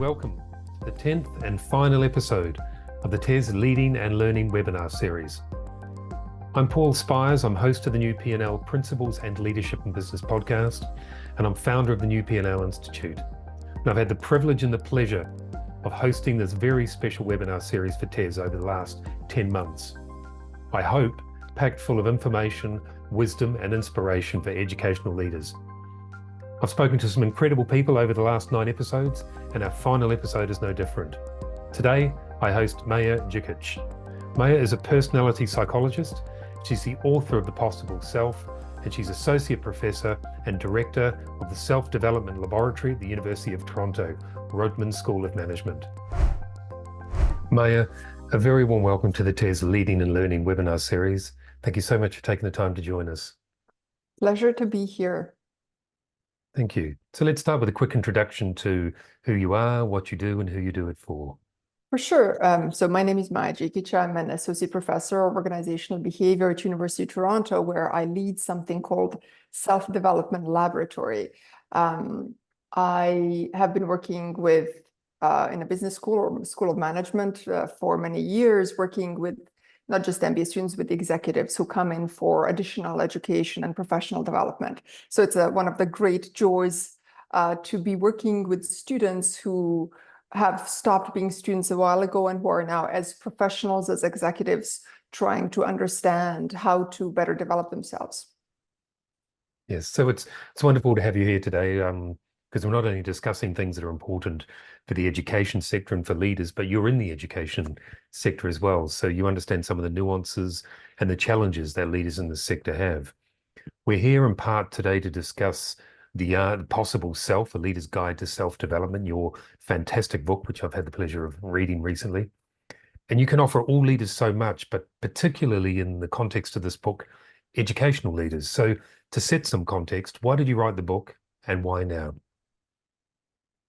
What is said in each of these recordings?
welcome to the 10th and final episode of the TES Leading and Learning webinar series. I'm Paul Spires, I'm host of the New P&L Principles and Leadership in Business podcast, and I'm founder of the New P&L Institute. And I've had the privilege and the pleasure of hosting this very special webinar series for TES over the last 10 months. I hope packed full of information, wisdom, and inspiration for educational leaders. I've spoken to some incredible people over the last 9 episodes, and our final episode is no different. Today, I host Maja Djikic. Maja is a personality psychologist. She's the author of The Possible Self, and she's Associate Professor and Director of the Self-Development Laboratory at the University of Toronto, Rotman School of Management. Maja, a very warm welcome to the TES Leading and Learning webinar series. Thank you so much for taking the time to join us. Pleasure to be here. Thank you. So let's start with a quick introduction to who you are, what you do, and who you do it for. For sure. So my name is Maja Djikic. I'm an associate professor of organizational behavior at University of Toronto, where I lead something called Self-Development Laboratory. I have been working with in a business school or school of management for many years, working with not just MBA students, but executives who come in for additional education and professional development. So it's one of the great joys to be working with students who have stopped being students a while ago and who are now as professionals, as executives, trying to understand how to better develop themselves. Yes, so it's wonderful to have you here today, because we're not only discussing things that are important for the education sector and for leaders, but you're in the education sector as well. So you understand some of the nuances and the challenges that leaders in the sector have. We're here in part today to discuss the Possible Self, A Leader's Guide to Self-Development, your fantastic book, which I've had the pleasure of reading recently. And you can offer all leaders so much, but particularly in the context of this book, educational leaders. So to set some context, why did you write the book and why now?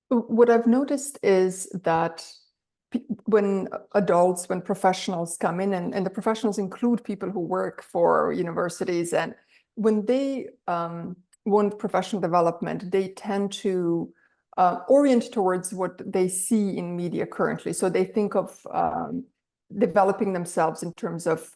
What I've noticed is that when professionals come in, and the professionals include people who work for universities, and when they want professional development, they tend to orient towards what they see in media currently. So they think of developing themselves in terms of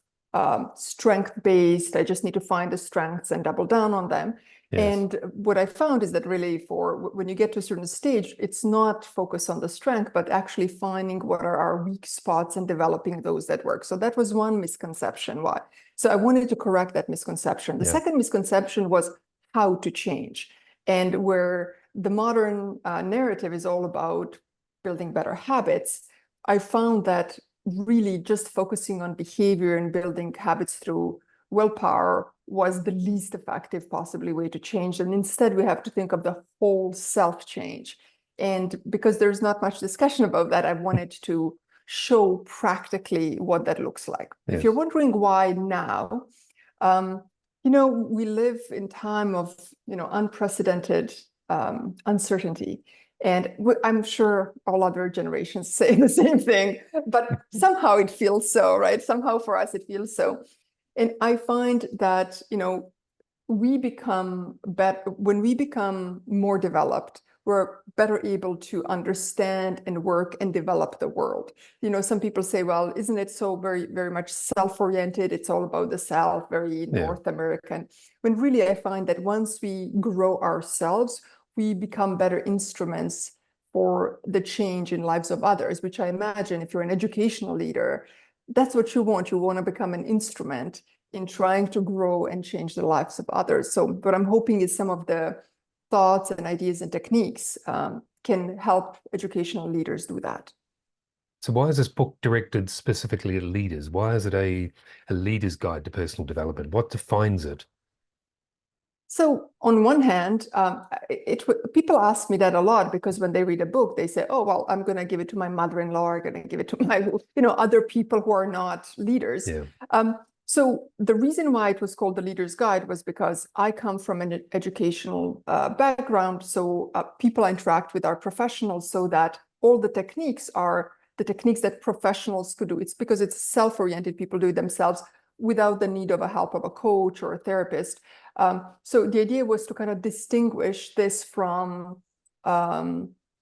strength-based. I just need to find the strengths and double down on them. Yes. And what I found is that really when you get to a certain stage, it's not focused on the strength, but actually finding what are our weak spots and developing those that work. So that was one misconception. Why? So I wanted to correct that misconception. The second misconception was how to change. And where the modern narrative is all about building better habits, I found that really just focusing on behavior and building habits through willpower was the least effective possibly way to change. And instead, we have to think of the whole self change. And because there's not much discussion about that, I wanted to show practically what that looks like. Yes. If you're wondering why now, we live in time of, unprecedented uncertainty. And I'm sure all other generations say the same thing, but somehow it feels so, right? Somehow for us, it feels so. And I find that, we become better when we become more developed. We're better able to understand and work and develop the world. Some people say, well, isn't it so very, very much self-oriented? It's all about the self, very North American. When really I find that once we grow ourselves, we become better instruments for the change in lives of others, which I imagine if you're an educational leader, that's what you want. You want to become an instrument in trying to grow and change the lives of others. So what I'm hoping is some of the thoughts and ideas and techniques can help educational leaders do that. So why is this book directed specifically at leaders? Why is it a leader's guide to personal development? What defines it? So on one hand, people ask me that a lot, because when they read a book, they say, oh, well, I'm going to give it to my mother-in-law, I'm going to give it to my, other people who are not leaders. Yeah. So the reason why it was called the Leader's Guide was because I come from an educational background. So people I interact with are professionals, so that all the techniques are the techniques that professionals could do. It's because it's self-oriented, people do it themselves without the need of a help of a coach or a therapist. So the idea was to kind of distinguish this from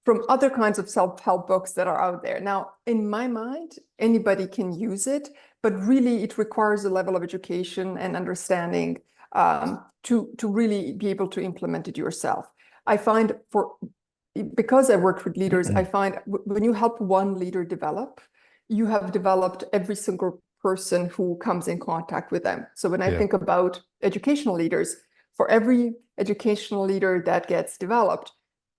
from other kinds of self-help books that are out there. Now, in my mind, anybody can use it, but really it requires a level of education and understanding to really be able to implement it yourself. I find because I worked with leaders, I find when you help one leader develop, you have developed every single person who comes in contact with them. So when I think about educational leaders, for every educational leader that gets developed,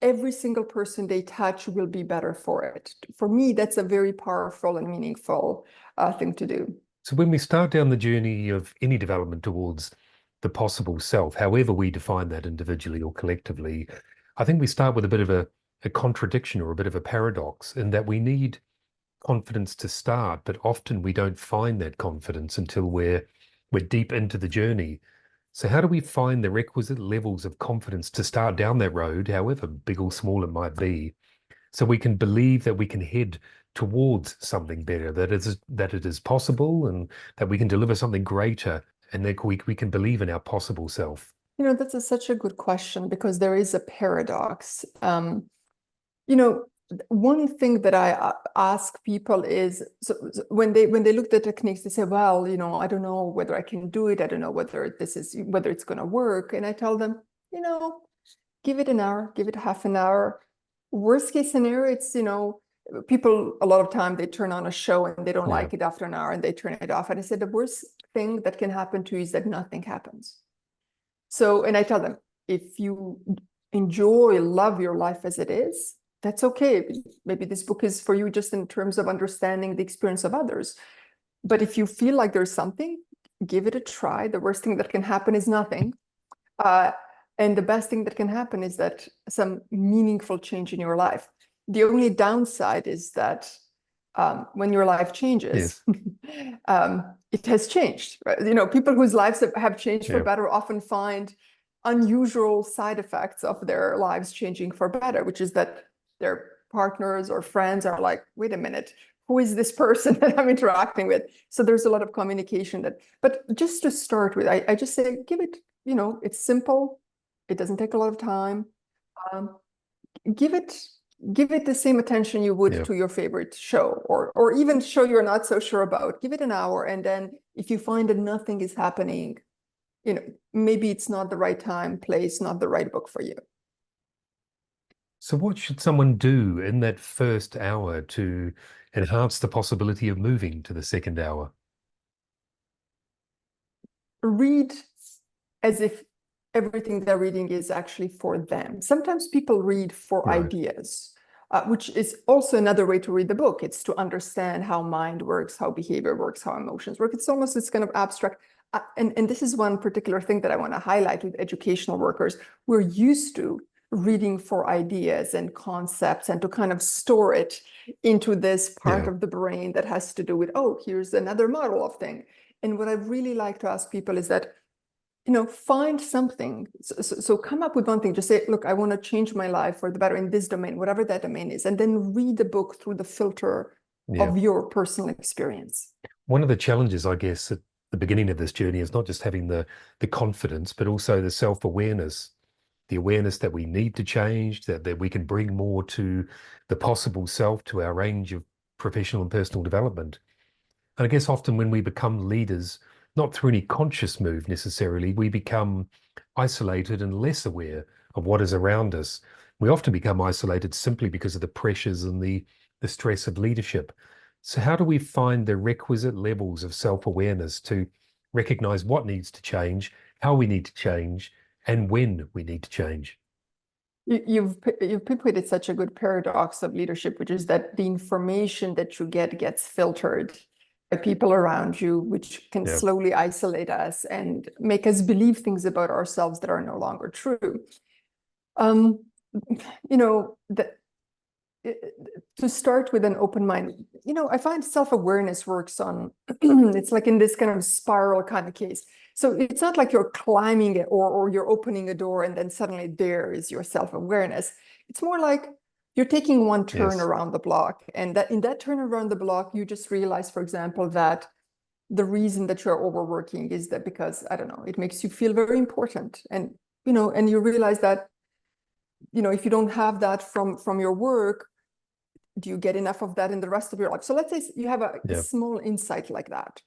every single person they touch will be better for it. For me, that's a very powerful and meaningful thing to do. So when we start down the journey of any development towards the possible self, however we define that individually or collectively, I think we start with a bit of a contradiction or a bit of a paradox in that we need confidence to start, but often we don't find that confidence until we're deep into the journey. So how do we find the requisite levels of confidence to start down that road, however big or small it might be, so we can believe that we can head towards something better, that it is possible and that we can deliver something greater, and that we can believe in our possible self? That's such a good question, because there is a paradox. One thing that I ask people is, so when they look at the techniques, they say, well, I don't know whether I can do it. I don't know whether it's going to work. And I tell them, give it an hour, give it half an hour. Worst case scenario, it's, people, a lot of time they turn on a show and they don't like it after an hour and they turn it off. And I said, the worst thing that can happen to you is that nothing happens. So, and I tell them, if you love your life as it is, that's okay. Maybe this book is for you just in terms of understanding the experience of others. But if you feel like there's something, give it a try. The worst thing that can happen is nothing. And the best thing that can happen is that some meaningful change in your life. The only downside is that when your life changes, it has changed. Right? People whose lives have changed for better often find unusual side effects of their lives changing for better, which is that their partners or friends are like, wait a minute, who is this person that I'm interacting with? So there's a lot of communication but just to start with, I just say, give it, it's simple. It doesn't take a lot of time. Give it the same attention you would to your favorite show, or even show you're not so sure about. Give it an hour, and then if you find that nothing is happening, maybe it's not the right time, place, not the right book for you. So what should someone do in that first hour to enhance the possibility of moving to the second hour? Read as if everything they're reading is actually for them. Sometimes people read for ideas, which is also another way to read the book. It's to understand how mind works, how behavior works, how emotions work. It's almost this kind of abstract. And this is one particular thing that I want to highlight with educational workers. We're used to reading for ideas and concepts and to kind of store it into this part of the brain that has to do with, oh, here's another model of thing. And what I really like to ask people is that, find something. So come up with one thing. Just say, look, I want to change my life for the better in this domain, whatever that domain is. And then read the book through the filter of your personal experience. One of the challenges, I guess, at the beginning of this journey is not just having the confidence, but also the self-awareness, the awareness that we need to change, that we can bring more to the possible self, to our range of professional and personal development. And I guess often when we become leaders, not through any conscious move necessarily, we become isolated and less aware of what is around us. We often become isolated simply because of the pressures and the stress of leadership. So how do we find the requisite levels of self-awareness to recognize what needs to change, how we need to change, and when we need to change? You've pinpointed such a good paradox of leadership, which is that the information that you get gets filtered by people around you, which can slowly isolate us and make us believe things about ourselves that are no longer true. To start with an open mind, I find self-awareness works on, it's like in this kind of spiral kind of case. So it's not like you're climbing it or you're opening a door and then suddenly there is your self-awareness. It's more like you're taking one turn around the block, and that in that turn around the block, you just realize, for example, that the reason that you're overworking is that because, I don't know, it makes you feel very important. And, and you realize that if you don't have that from your work, do you get enough of that in the rest of your life? So let's say you have a small insight like that.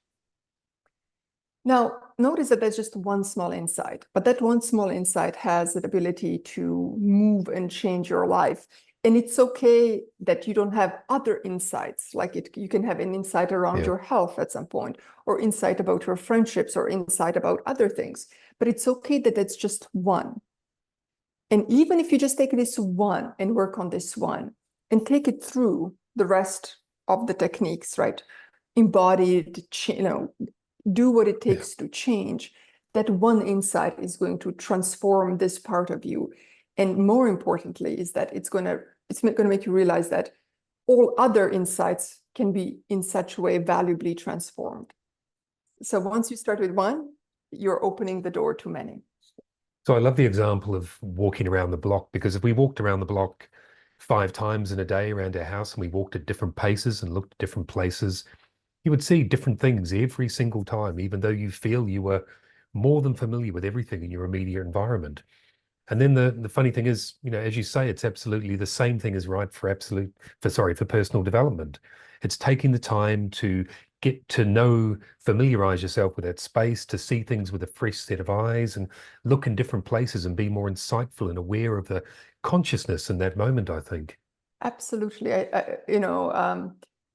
Now, notice that there's just one small insight, but that one small insight has the ability to move and change your life. And it's okay that you don't have other insights, like you can have an insight around your health at some point, or insight about your friendships, or insight about other things. But it's okay that it's just one. And even if you just take this one and work on this one and take it through the rest of the techniques, right? Embody it, do what it takes to change, that one insight is going to transform this part of you. And more importantly is that it's going to make you realize that all other insights can be in such a way valuably transformed. So once you start with one, you're opening the door to many. So I love the example of walking around the block, because if we walked around the block 5 times in a day around our house, and we walked at different paces and looked at different places, you would see different things every single time, even though you feel you were more than familiar with everything in your immediate environment. And then the funny thing is, as you say, it's absolutely the same thing is right for personal development. It's taking the time to get to know, familiarize yourself with that space, to see things with a fresh set of eyes and look in different places and be more insightful and aware of the consciousness in that moment, I think. Absolutely.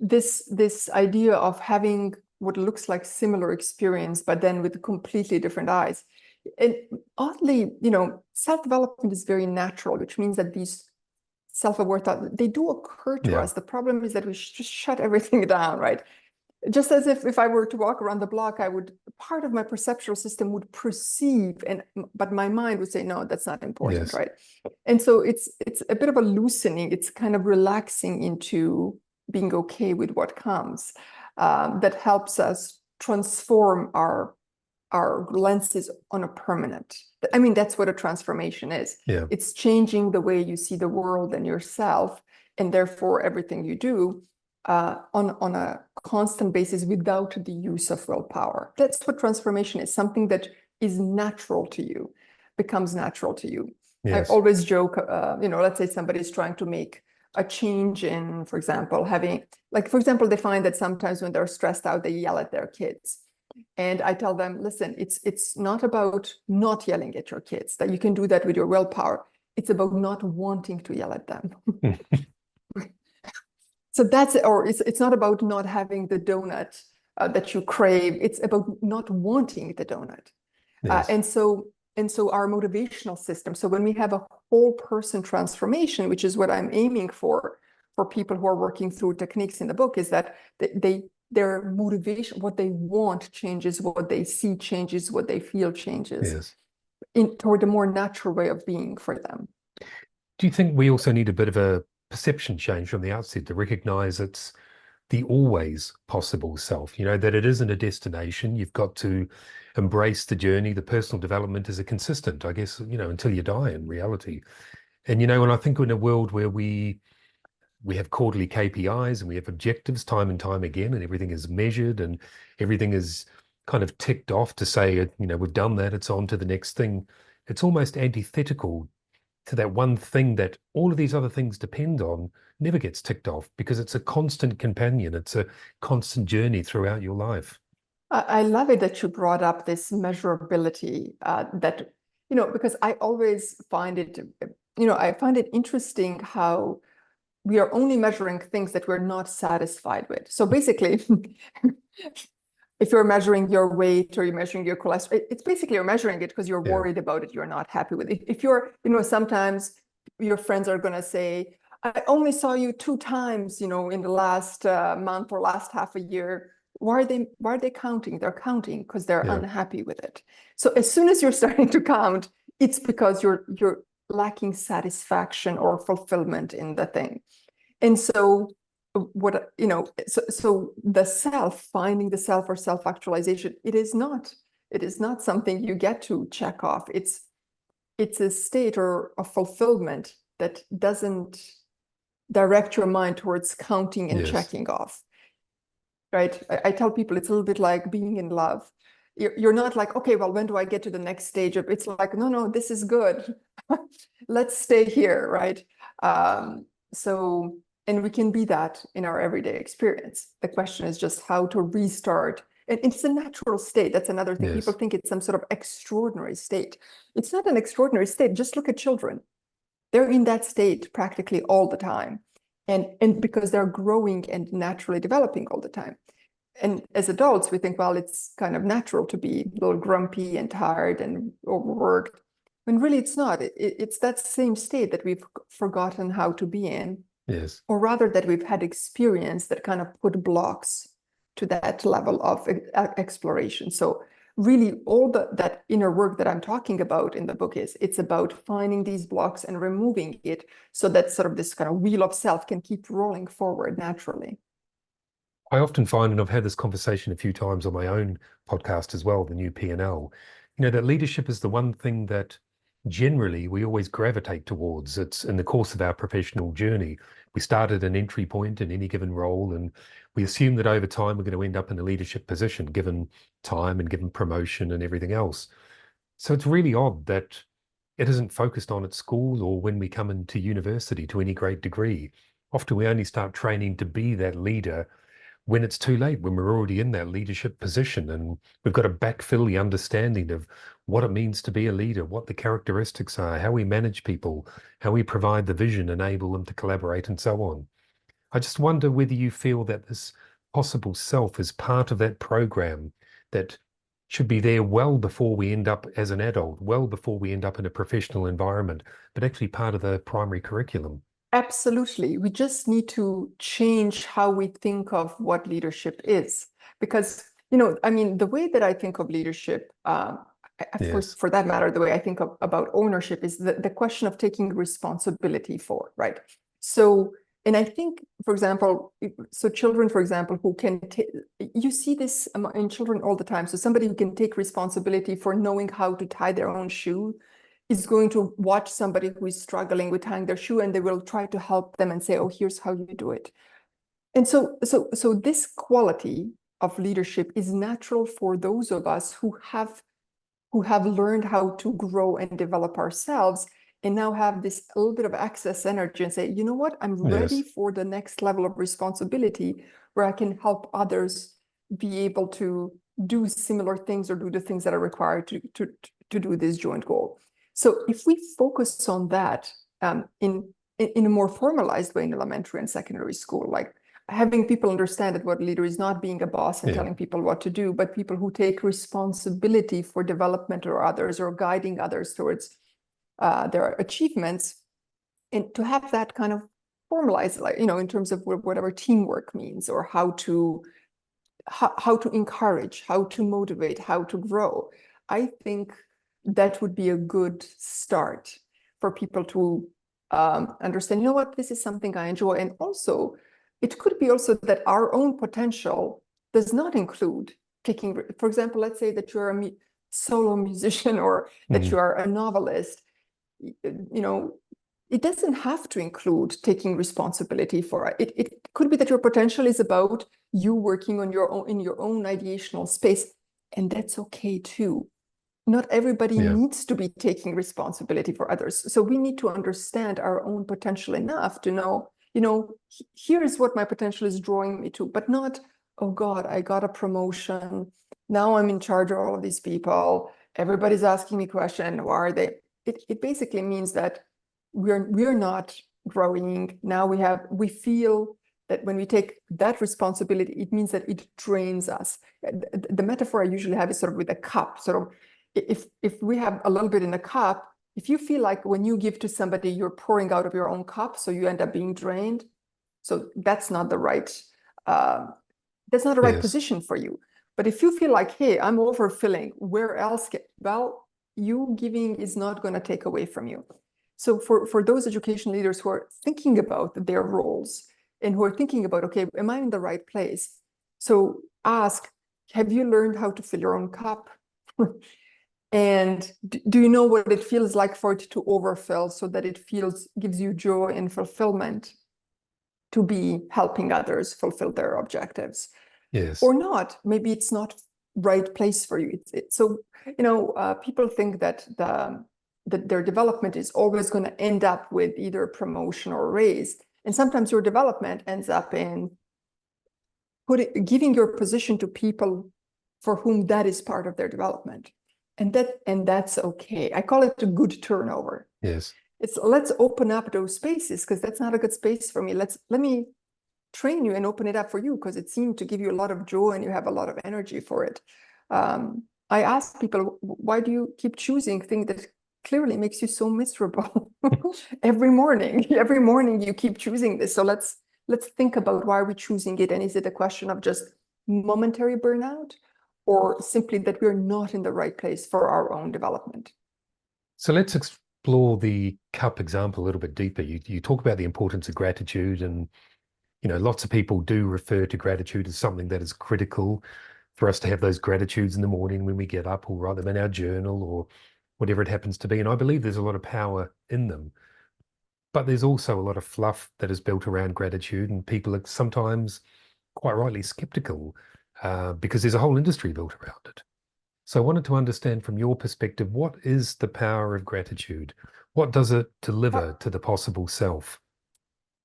This idea of having what looks like similar experience, but then with completely different eyes. And oddly, self-development is very natural, which means that these self-aware thoughts, they do occur to us. The problem is that we just shut everything down, right? Just as if I were to walk around the block, part of my perceptual system would perceive, but my mind would say, no, that's not important, right? And so it's a bit of a loosening. It's kind of relaxing into being okay with what comes. That helps us transform our lenses on a permanent. I mean, that's what a transformation is. It's changing the way you see the world and yourself, and therefore everything you do. On a constant basis without the use of willpower. That's what transformation is, something that is natural to you, becomes natural to you. I always joke, let's say somebody's trying to make a change in, for example, they find that sometimes when they're stressed out, they yell at their kids. And I tell them, listen, it's not about not yelling at your kids, that you can do that with your willpower. It's about not wanting to yell at them. So it's not about not having the donut that you crave. It's about not wanting the donut. And so our motivational system. So when we have a whole person transformation, which is what I'm aiming for people who are working through techniques in the book, is that their motivation, what they want changes, what they see changes, what they feel changes toward a more natural way of being for them. Do you think we also need a bit of a perception change from the outset to recognize it's the always possible self, that it isn't a destination? You've got to embrace the journey. The personal development is a consistent, I guess, until you die in reality. And, when I think in a world where we have quarterly KPIs and we have objectives time and time again, and everything is measured and everything is kind of ticked off to say, we've done that, it's on to the next thing. It's almost antithetical to that one thing that all of these other things depend on never gets ticked off, because it's a constant companion. It's a constant journey throughout your life. I love it that you brought up this measurability because I always find it, I find it interesting how we are only measuring things that we're not satisfied with. So basically, if you're measuring your weight or you're measuring your cholesterol, it's basically you're measuring it because you're worried about it. You're not happy with it. If you're, sometimes your friends are going to say, I only saw you 2 times, in the last month or last half a year. Why are they counting? They're counting because they're unhappy with it. So as soon as you're starting to count, it's because you're lacking satisfaction or fulfillment in the thing. And so so the self, finding the self or self-actualization, it is not something you get to check off. It's a state or a fulfillment that doesn't direct your mind towards counting and checking off. Right? I tell people it's a little bit like being in love. You're not like, okay, well, when do I get to the next stage of, it's like, no, this is good. Let's stay here, right? So, and we can be that in our everyday experience. The question is just how to restart. And it's a natural state. That's another thing. People Yes. think it's some sort of extraordinary state. It's not an extraordinary state. Just look at children. They're in that state practically all the time. And because they're growing and naturally developing all the time. And as adults, we think, well, it's kind of natural to be a little grumpy and tired and overworked. When really it's not. It's that same state that we've forgotten how to be in, Yes. or rather that we've had experience that kind of put blocks to that level of exploration. So really all that inner work that I'm talking about in the book it's about finding these blocks and removing it so that sort of this kind of wheel of self can keep rolling forward naturally. I often find, and I've had this conversation a few times on my own podcast as well, the new P&L, that leadership is the one thing that generally we always gravitate towards. It's in the course of our professional journey. We start at an entry point in any given role, and we assume that over time we're going to end up in a leadership position, given time and given promotion and everything else. So it's really odd that it isn't focused on at school or when we come into university to any great degree. Often we only start training to be that leader when it's too late, when we're already in that leadership position, and we've got to backfill the understanding of what it means to be a leader, what the characteristics are, how we manage people, how we provide the vision, enable them to collaborate, and so on. I just wonder whether you feel that this possible self is part of that program that should be there well before we end up as an adult, well before we end up in a professional environment, but actually part of the primary curriculum. Absolutely. We just need to change how we think of what leadership is. Because, I mean, the way that I think of leadership, Yes. for that matter, the way I think about ownership is the question of taking responsibility for, right? So, and I think, for example, so children, for example, who can take, you see this in children all the time. So somebody who can take responsibility for knowing how to tie their own shoe is going to watch somebody who is struggling with tying their shoe, and they will try to help them and say, oh, here's how you do it. And so this quality of leadership is natural for those of us who have learned how to grow and develop ourselves, and now have this a little bit of excess energy and say, you know what, I'm ready Yes. for the next level of responsibility where I can help others be able to do similar things or do the things that are required to do this joint goal. So if we focus on that in a more formalized way in elementary and secondary school, like having people understand that what a leader is not being a boss and Yeah. telling people what to do, but people who take responsibility for development or others, or guiding others towards their achievements, and to have that kind of formalized, like, in terms of whatever teamwork means, or how to encourage, how to motivate, how to grow. I think that would be a good start for people to understand, you know what, this is something I enjoy. And also, it could be also that our own potential does not include taking, for example, let's say that you're a solo musician, or that you are a novelist. It doesn't have to include taking responsibility for it. It could be that your potential is about you working on your own, in your own ideational space, and that's okay too. Not everybody Yeah. needs to be taking responsibility for others. So we need to understand our own potential enough to know, here's what my potential is drawing me to, but not, oh God, I got a promotion. Now I'm in charge of all of these people. Everybody's asking me questions. Who are they? It basically means that we're not growing. Now we feel that when we take that responsibility, it means that it drains us. The metaphor I usually have is sort of with a cup. Sort of, if we have a little bit in a cup, if you feel like when you give to somebody, you're pouring out of your own cup, so you end up being drained. So that's not the right Yes. position for you. But if you feel like, hey, I'm overfilling, where else? Well, you giving is not going to take away from you. So for those education leaders who are thinking about their roles and who are thinking about, okay, am I in the right place? So ask, have you learned how to fill your own cup? And do you know what it feels like for it to overfill, so that it gives you joy and fulfillment to be helping others fulfill their objectives? Yes. Or not? Maybe it's not right place for you. So, people think that that their development is always going to end up with either a promotion or a raise. And sometimes your development ends up in giving your position to people for whom that is part of their development. And that's okay. I call it a good turnover. Yes. Let's open up those spaces, because that's not a good space for me. Let me train you and open it up for you, because it seemed to give you a lot of joy and you have a lot of energy for it. I ask people, why do you keep choosing things that clearly makes you so miserable? Every morning you keep choosing this. So let's think about why we're choosing it. And is it a question of just momentary burnout, or simply that we're not in the right place for our own development? So let's explore the cup example a little bit deeper. You talk about the importance of gratitude, and lots of people do refer to gratitude as something that is critical for us to have those gratitudes in the morning when we get up, or write them in our journal, or whatever it happens to be. And I believe there's a lot of power in them. But there's also a lot of fluff that is built around gratitude, and people are sometimes quite rightly skeptical because there's a whole industry built around it. So I wanted to understand from your perspective, what is the power of gratitude? What does it deliver to the possible self?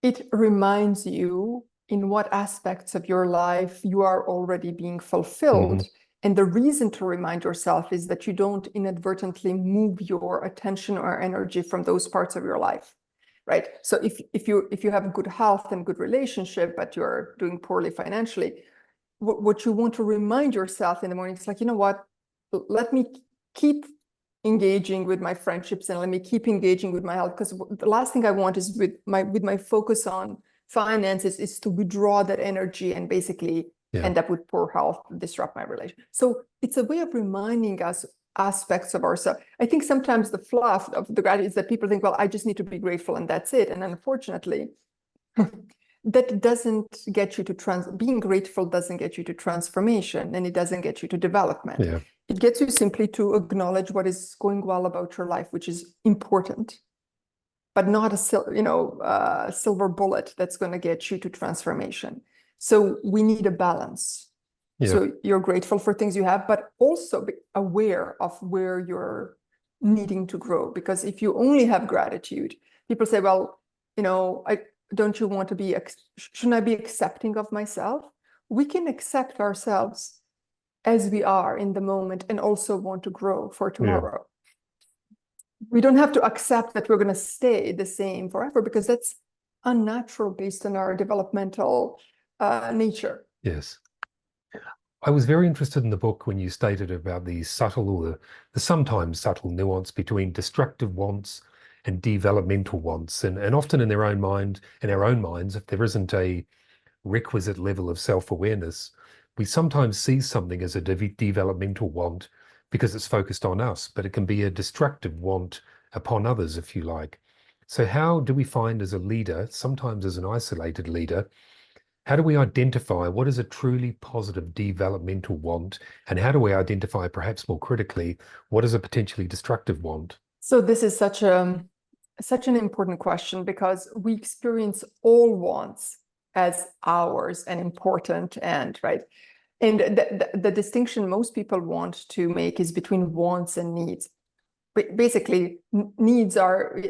It reminds you in what aspects of your life you are already being fulfilled. And the reason to remind yourself is that you don't inadvertently move your attention or energy from those parts of your life, right? So if you have good health and good relationship, but you're doing poorly financially, what you want to remind yourself in the morning is like, you know what, let me keep engaging with my friendships, and let me keep engaging with my health, because the last thing I want is with my focus on finances is to withdraw that energy and basically end up with poor health, disrupt my relationship. So it's a way of reminding us aspects of ourselves. I think sometimes the fluff of the gratitude is that people think, well, I just need to be grateful and that's it. And unfortunately, that doesn't get you to being grateful doesn't get you to transformation, and it doesn't get you to development. Yeah. It gets you simply to acknowledge what is going well about your life, which is important, but not a silver bullet that's going to get you to transformation. So we need a balance. Yeah. So you're grateful for things you have, but also be aware of where you're needing to grow. Because if you only have gratitude, people say, well, don't you want to be, shouldn't I be accepting of myself? We can accept ourselves as we are in the moment and also want to grow for tomorrow. We don't have to accept that we're going to stay the same forever, because that's unnatural based on our developmental nature. Yes. I was very interested in the book when you stated about the subtle, or the sometimes subtle nuance between destructive wants and developmental wants. And often in our own minds, if there isn't a requisite level of self-awareness, we sometimes see something as a developmental want because it's focused on us, but it can be a destructive want upon others, if you like. So how do we find, as a leader, sometimes as an isolated leader, how do we identify what is a truly positive developmental want, and how do we identify, perhaps more critically, what is a potentially destructive want? So this is such an important question, because we experience all wants as ours and important, and right. And the distinction most people want to make is between wants and needs. Basically, needs are,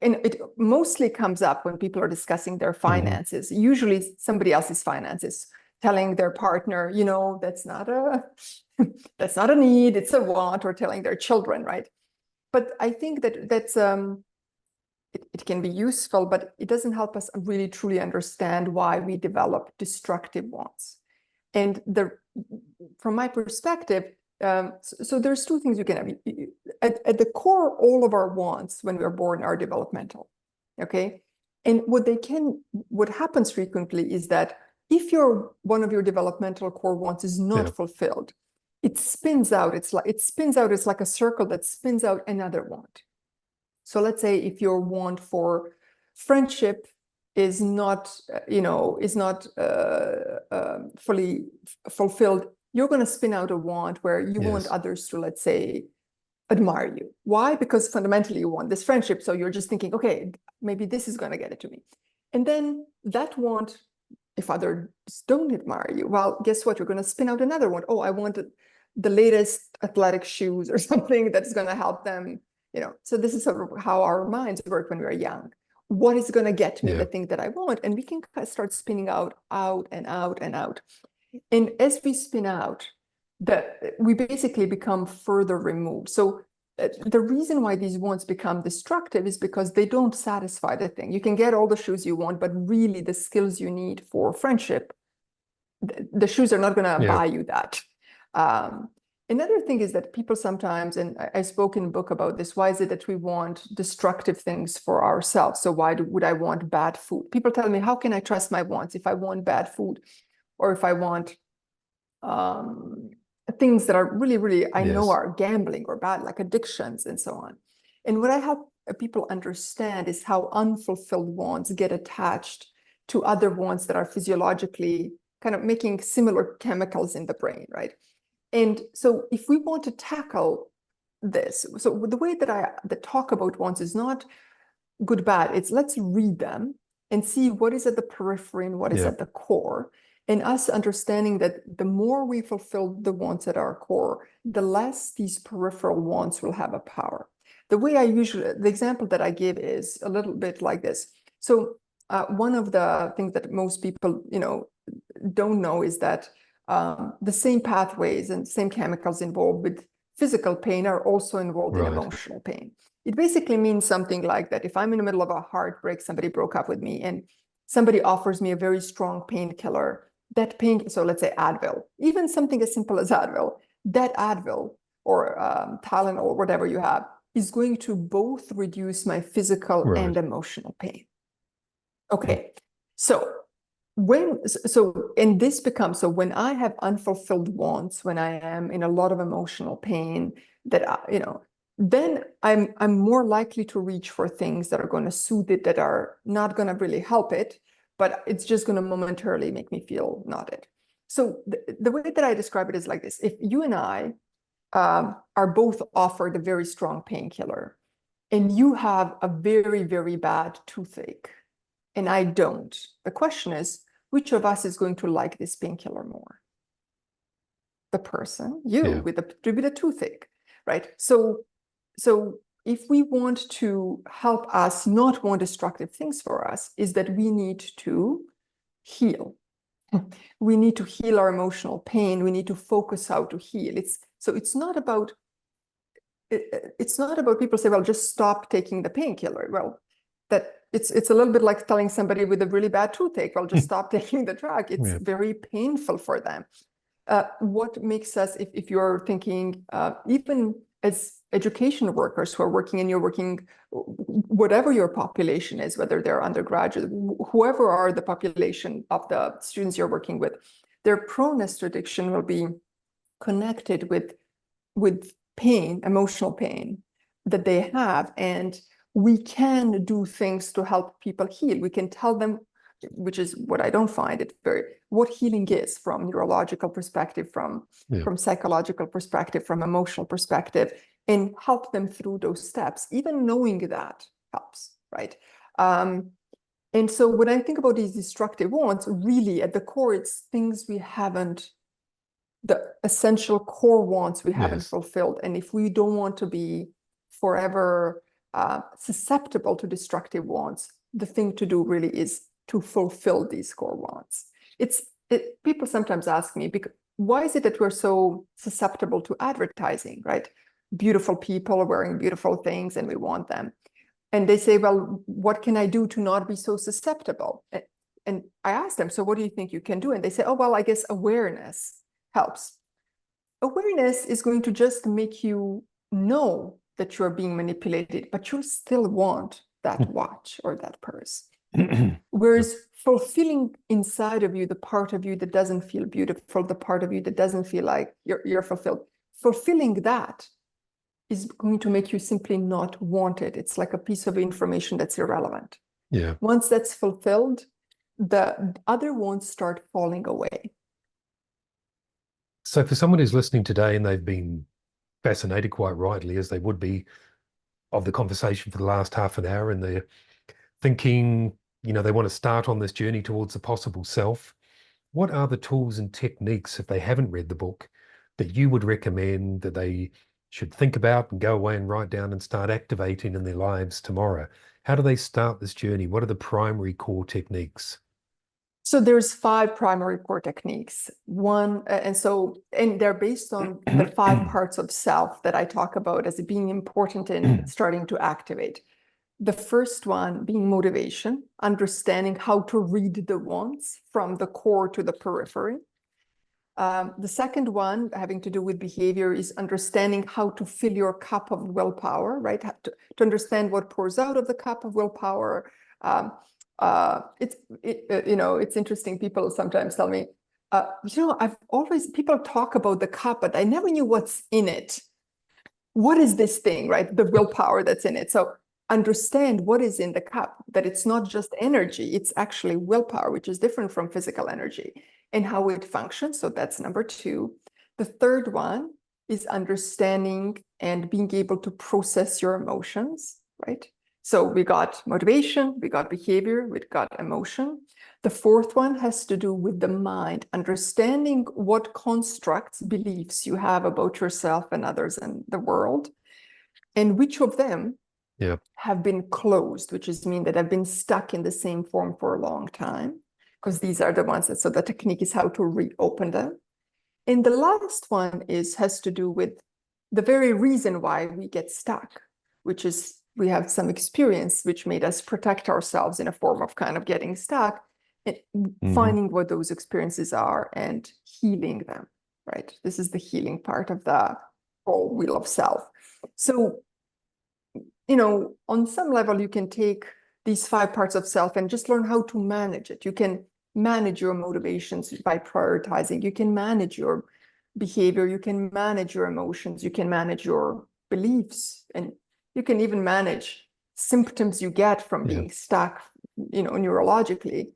and it mostly comes up when people are discussing their finances, usually somebody else's finances, telling their partner, that's not a need, it's a want, or telling their children, right? But I think that's it can be useful, but it doesn't help us really truly understand why we develop destructive wants. And from my perspective, so there's two things you can have. At the core, all of our wants when we're born are developmental, okay? And what happens frequently is that if one of your developmental core wants is not fulfilled, it spins out. It's like a circle that spins out another want. So let's say if your want for friendship is not fully fulfilled, you're going to spin out a want where you want others to, let's say, admire you. Why? Because fundamentally you want this friendship. So you're just thinking, okay, maybe this is going to get it to me. And then that want, if others don't admire you, well, guess what? You're going to spin out another one. Oh, I want the latest athletic shoes or something that's going to help them, So this is sort of how our minds work when we're young. What is going to get me the thing that I want? And we can start spinning out and out and out. And as we spin out, we basically become further removed. So the reason why these wants become destructive is because they don't satisfy the thing. You can get all the shoes you want, but really the skills you need for friendship, the shoes are not going to buy you that. Another thing is that people sometimes, and I spoke in a book about this, why is it that we want destructive things for ourselves? So why would I want bad food? People tell me, how can I trust my wants if I want bad food, or if I want things that are really, really, I know are gambling or bad, like addictions and so on. And what I help people understand is how unfulfilled wants get attached to other wants that are physiologically kind of making similar chemicals in the brain, right? And so if we want to tackle this, so the way that I talk about wants is not good, bad, it's let's read them and see what is at the periphery and what is at the core. And us understanding that the more we fulfill the wants at our core, the less these peripheral wants will have a power. The example that I give is a little bit like this. So one of the things that most people, don't know is that the same pathways and same chemicals involved with physical pain are also involved in emotional pain. It basically means something like that. If I'm in the middle of a heartbreak, somebody broke up with me, and somebody offers me a very strong painkiller, so let's say Advil, even something as simple as Advil, that Advil or Tylenol or whatever you have is going to both reduce my physical and emotional pain. Okay, so when I have unfulfilled wants, when I am in a lot of emotional pain, then I'm more likely to reach for things that are going to soothe it, that are not going to really help it, but it's just going to momentarily make me feel not it. So the way that I describe it is like this. If you and I are both offered a very strong painkiller, and you have a very, very bad toothache, and I don't, the question is, which of us is going to like this painkiller more? The person, with the toothache, right? So if we want to help us not want destructive things for us, is that we need to heal. We need to heal our emotional pain. We need to focus how to heal. It's not about people say, well, just stop taking the painkiller. Well, it's a little bit like telling somebody with a really bad toothache, well, just stop taking the drug. It's very painful for them. What makes us, if you're thinking, even as education workers who are working, and you're working, whatever your population is, whether they're undergraduate, whoever are the population of the students you're working with, their proneness to addiction will be connected with pain, emotional pain that they have. And we can do things to help people heal. We can tell them, which is what I don't find it what healing is from neurological perspective, from psychological perspective, from emotional perspective, and help them through those steps. Even knowing that helps, right? And so when I think about these destructive wants, really at the core, it's things we haven't, the essential core wants we haven't fulfilled. And if we don't want to be forever susceptible to destructive wants, the thing to do really is to fulfill these core wants. People sometimes ask me, why is it that we're so susceptible to advertising, right? Beautiful people are wearing beautiful things and we want them. And they say, well, what can I do to not be so susceptible? And I ask them, so what do you think you can do? And they say, oh, well, I guess awareness helps. Awareness is going to just make you know that you're being manipulated, but you still want that watch or that purse. Whereas fulfilling inside of you, the part of you that doesn't feel beautiful, the part of you that doesn't feel like you're fulfilled, fulfilling that is going to make you simply not want it. It's like a piece of information that's irrelevant. Once that's fulfilled, the other wants start falling away. So for someone who's listening today and they've been fascinated, quite rightly, as they would be, of the conversation for the last half an hour, and they're thinking, they want to start on this journey towards the possible self, what are the tools and techniques, if they haven't read the book, that you would recommend that they should think about and go away and write down and start activating in their lives tomorrow? How do they start this journey? What are the primary core techniques? So there's 5 primary core techniques. And they're based on the 5 parts of self that I talk about as being important in starting to activate. The first one being motivation, understanding how to read the wants from the core to the periphery. The second one, having to do with behavior, is understanding how to fill your cup of willpower, right? To understand what pours out of the cup of willpower. It's interesting. People sometimes tell me, people talk about the cup, but I never knew what's in it. What is this thing, right? The willpower that's in it. So understand what is in the cup, that it's not just energy, it's actually willpower, which is different from physical energy, and how it functions. So that's number 2. The third one is understanding and being able to process your emotions, right? So we got motivation, we got behavior, we got emotion. The fourth one has to do with the mind, understanding what constructs, beliefs you have about yourself and others and the world, and which of them have been closed, which is mean that have been stuck in the same form for a long time, because these are the ones that, so the technique is how to reopen them. And the last one has to do with the very reason why we get stuck, which is we have some experience which made us protect ourselves in a form of kind of getting stuck, and finding what those experiences are and healing them, right? This is the healing part of the whole wheel of self. So, on some level, you can take these 5 parts of self and just learn how to manage it. You can manage your motivations by prioritizing. You can manage your behavior. You can manage your emotions. You can manage your beliefs. And you can even manage symptoms you get from being stuck, neurologically.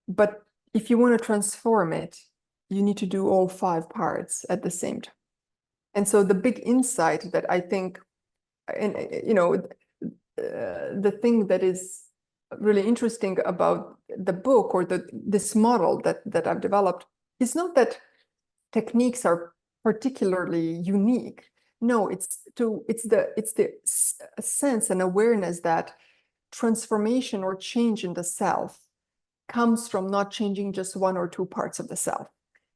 But if you want to transform it, you need to do all 5 parts at the same time. And so the big insight that I think, the thing that is really interesting about the book or this model that I've developed is not that techniques are particularly unique. No, it's the sense and awareness that transformation or change in the self comes from not changing just 1 or 2 parts of the self.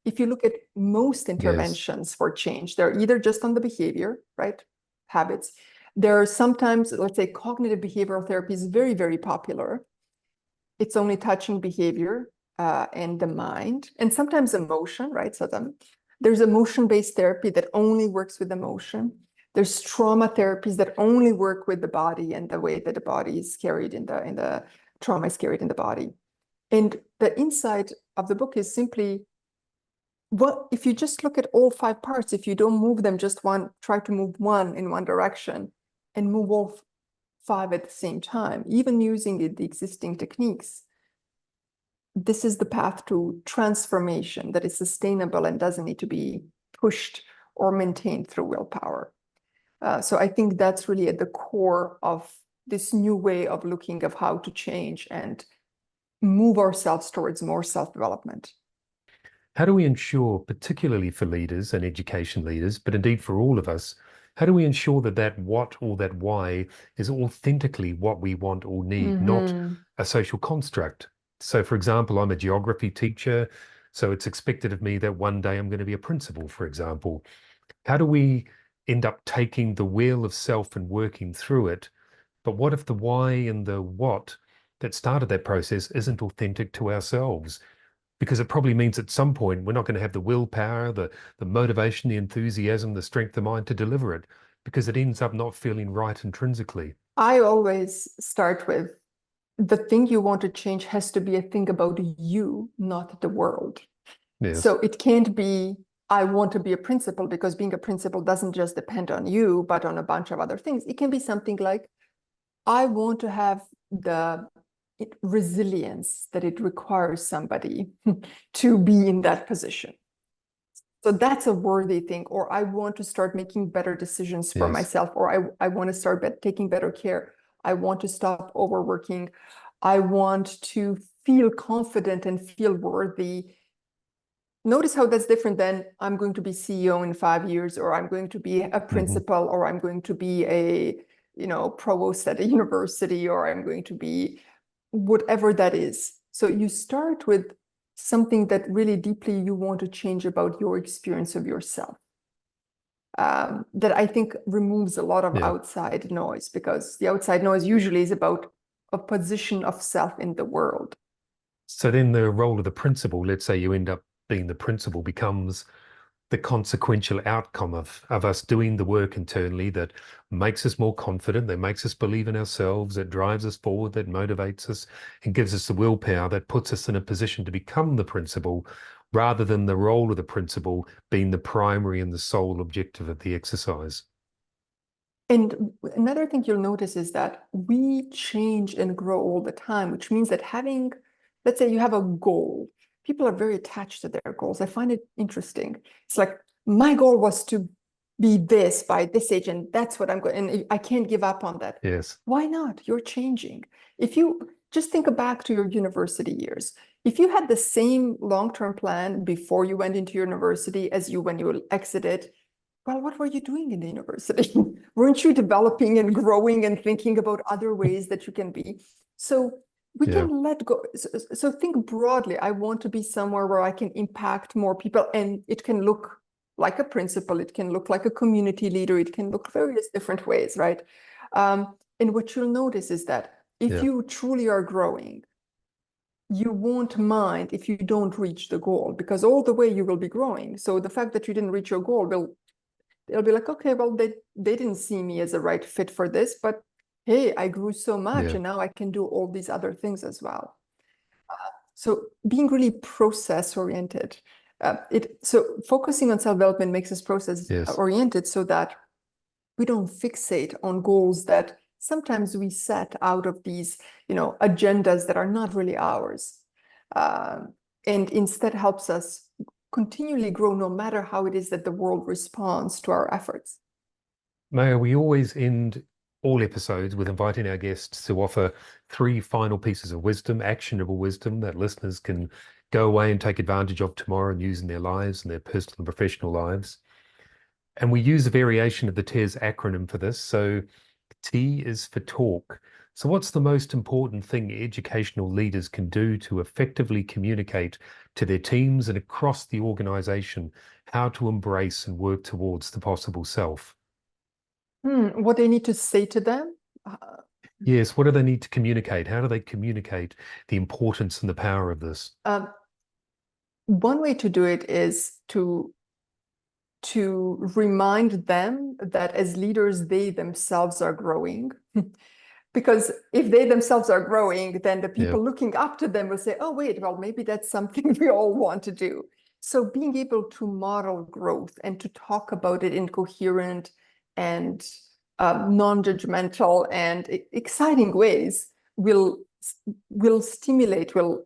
If you look at most interventions for change, they're either just on the behavior, right? Habits. There are sometimes, let's say, cognitive behavioral therapy is very, very popular. It's only touching behavior and the mind, and sometimes emotion, right? So there's emotion-based therapy that only works with emotion. There's trauma therapies that only work with the body and the way that the body is carried in the trauma is carried in the body. And the insight of the book is simply, what if you just look at all 5 parts, if you don't move them just one, try to move one in one direction and move all 5 at the same time, even using the existing techniques, this is the path to transformation that is sustainable and doesn't need to be pushed or maintained through willpower. So I think that's really at the core of this new way of looking of how to change and move ourselves towards more self-development. How do we ensure, particularly for leaders and education leaders, but indeed for all of us, how do we ensure that what or that why is authentically what we want or need, not a social construct? So, for example, I'm a geography teacher, so it's expected of me that one day I'm going to be a principal, for example. How do we end up taking the wheel of self and working through it? But what if the why and the what that started that process isn't authentic to ourselves? Because it probably means at some point we're not going to have the willpower, the motivation, the enthusiasm, the strength of mind to deliver it, because it ends up not feeling right intrinsically. I always start with, the thing you want to change has to be a thing about you, not the world. Yes. So it can't be, I want to be a principal, because being a principal doesn't just depend on you, but on a bunch of other things. It can be something like, I want to have the resilience that it requires somebody to be in that position. So that's a worthy thing. Or I want to start making better decisions for myself, or I want to start taking better care. I want to stop overworking. I want to feel confident and feel worthy notice how that's different than I'm going to be CEO in 5 years, or I'm going to be a principal, or I'm going to be a, provost at a university, or I'm going to be whatever that is. So you start with something that really deeply you want to change about your experience of yourself. That I think removes a lot of outside noise, because the outside noise usually is about a position of self in the world. So then the role of the principal, let's say you end up being the principal, becomes the consequential outcome of us doing the work internally that makes us more confident, that makes us believe in ourselves, that drives us forward, that motivates us and gives us the willpower that puts us in a position to become the principal, rather than the role of the principal being the primary and the sole objective of the exercise. And another thing you'll notice is that we change and grow all the time, which means that let's say you have a goal. People are very attached to their goals. I find it interesting. It's like, my goal was to be this by this age, and that's what I'm going, and I can't give up on that. Yes. Why not? You're changing. If you just think back to your university years, if you had the same long-term plan before you went into university as when you exited, well, what were you doing in the university? Weren't you developing and growing and thinking about other ways that you can be? So we can let go. So think broadly. I want to be somewhere where I can impact more people, and it can look like a principal, it can look like a community leader, it can look various different ways, right? And what you'll notice is that if you truly are growing, you won't mind if you don't reach the goal, because all the way you will be growing. So the fact that you didn't reach your goal, they'll be like, okay, well, they didn't see me as a right fit for this, but hey, I grew so much and now I can do all these other things as well. So being really process oriented, so focusing on self-development makes us process oriented, so that we don't fixate on goals that sometimes we set out of these, agendas that are not really ours, and instead helps us continually grow, no matter how it is that the world responds to our efforts. Maja, we always end all episodes with inviting our guests to offer 3 final pieces of wisdom, actionable wisdom that listeners can go away and take advantage of tomorrow and use in their lives and their personal and professional lives. And we use a variation of the TES acronym for this. So T is for talk. So what's the most important thing educational leaders can do to effectively communicate to their teams and across the organization how to embrace and work towards the possible self? What they need to say to them? Yes, what do they need to communicate? How do they communicate the importance and the power of this? One way to do it is to remind them that as leaders, they themselves are growing. Because if they themselves are growing, then the people looking up to them will say, oh, wait, well, maybe that's something we all want to do. So being able to model growth and to talk about it in coherent and non-judgmental and exciting ways will stimulate, will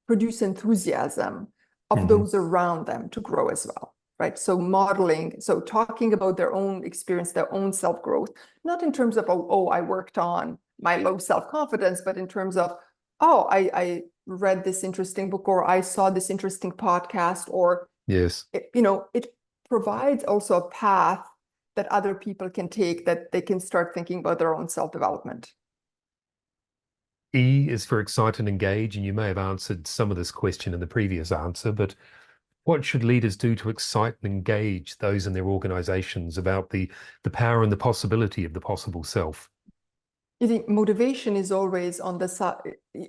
produce enthusiasm of those around them to grow as well, right? So modeling, so talking about their own experience, their own self-growth, not in terms of, oh, I worked on my low self-confidence, but in terms of, oh, I read this interesting book, or I saw this interesting podcast, or, it provides also a path that other people can take, that they can start thinking about their own self-development. E is for excite and engage, and you may have answered some of this question in the previous answer, but what should leaders do to excite and engage those in their organizations about the power and the possibility of the possible self? You think motivation is always on the side.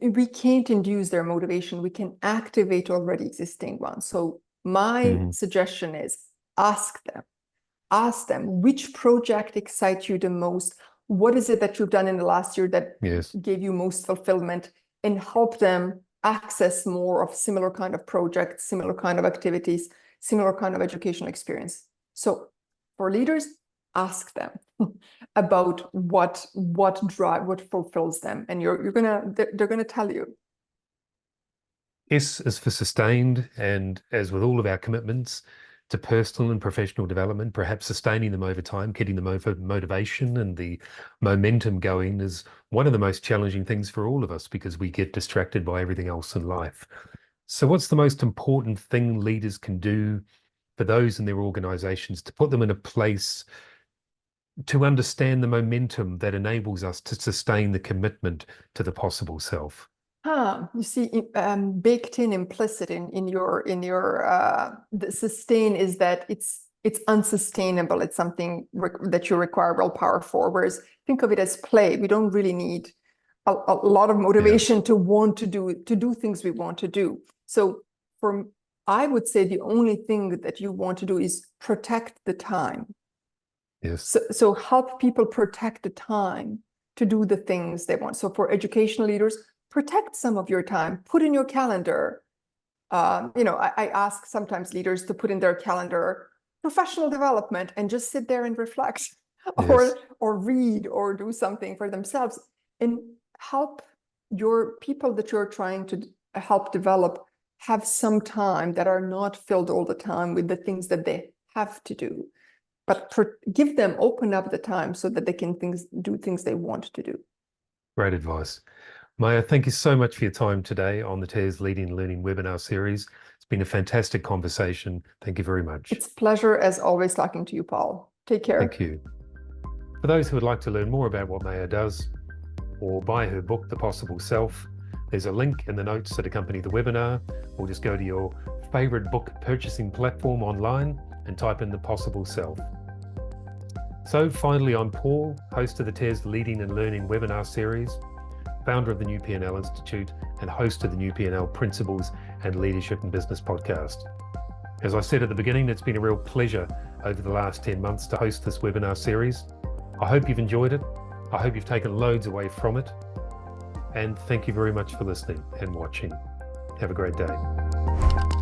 We can't induce their motivation. We can activate already existing ones. So my suggestion is ask them, which project excites you the most? What is it that you've done in the last year that gave you most fulfillment? And help them access more of similar kind of projects, similar kind of activities, similar kind of educational experience. So for leaders, ask them about what fulfills them, and they're gonna tell you. S is for sustained, and as with all of our commitments to personal and professional development, perhaps sustaining them over time, getting the motivation and the momentum going is one of the most challenging things for all of us, because we get distracted by everything else in life. So what's the most important thing leaders can do for those in their organizations to put them in a place to understand the momentum that enables us to sustain the commitment to the possible self? You see, baked in implicit in your the sustain is that it's unsustainable. It's something that you require willpower for. Whereas think of it as play. We don't really need a lot of motivation to want to do things we want to do. So I would say the only thing that you want to do is protect the time. Yes. So help people protect the time to do the things they want. So for educational leaders, protect some of your time, put in your calendar. I ask sometimes leaders to put in their calendar professional development and just sit there and reflect Yes. or read or do something for themselves and help your people that you're trying to help develop have some time that are not filled all the time with the things that they have to do, but open up the time so that they can do things they want to do. Great advice. Maja, thank you so much for your time today on the TES Leading and Learning webinar series. It's been a fantastic conversation. Thank you very much. It's a pleasure as always talking to you, Paul. Take care. Thank you. For those who would like to learn more about what Maja does or buy her book, The Possible Self, there's a link in the notes that accompany the webinar, or just go to your favorite book purchasing platform online and type in The Possible Self. So finally, I'm Paul, host of the TES Leading and Learning webinar series, founder of the New P&L Institute and host of the New P&L Principles and Leadership and Business podcast. As I said at the beginning, it's been a real pleasure over the last 10 months to host this webinar series. I hope you've enjoyed it. I hope you've taken loads away from it. And thank you very much for listening and watching. Have a great day.